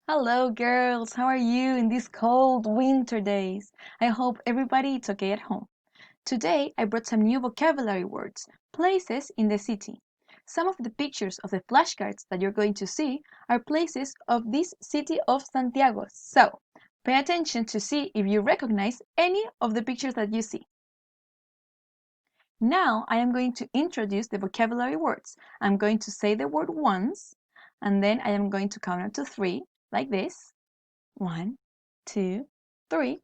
Hello, girls. How are you in these cold winter days? I hope everybody is okay at home. Today, I brought some new vocabulary words, places in the city. Some of the pictures of the flashcards that you're going to see are places of this city of Santiago. So, pay attention to see if you recognize any of the pictures that you see. Now, I am going to introduce the vocabulary words. I'm going to say the word once, and then I am going to count up to 3, like this. 1, 2, 3,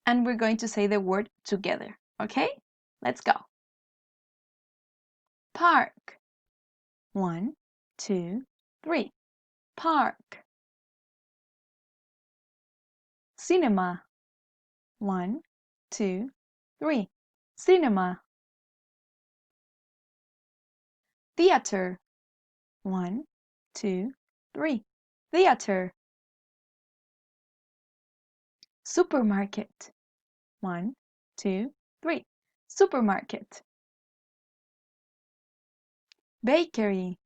and we're going to say the word together. Okay? Let's go. Park. 1, 2, 3. Park. Cinema. 1, 2, 3. Cinema. Theater. 1, 2, 3. Theater. Supermarket. 1, 2, 3. Supermarket. Bakery.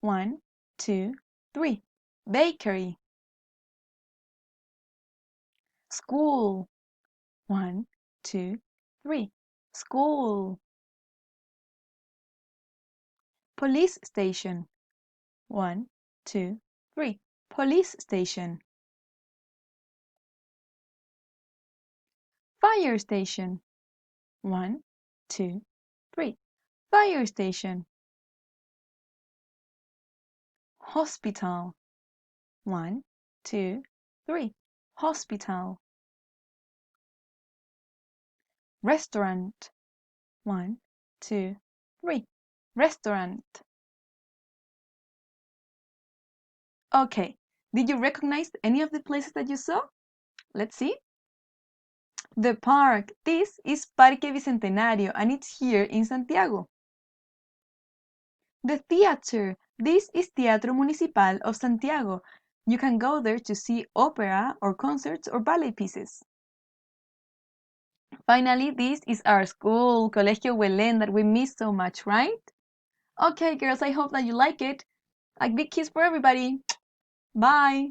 1, 2, 3. Bakery. School. 1, 2, 3. School. Police station. 1, 2, 3. Police station. Fire station. 1, 2, 3. Fire station. Hospital. 1, 2, 3. Hospital. Restaurant. 1, 2, 3. Restaurant. Okay, did you recognize any of the places that you saw? Let's see. The park. This is Parque Bicentenario and it's here in Santiago. The theater. This is Teatro Municipal of Santiago. You can go there to see opera or concerts or ballet pieces. Finally, this is our school, Colegio Huelén, that we miss so much, right? Okay, girls, I hope that you like it. A big kiss for everybody. Bye.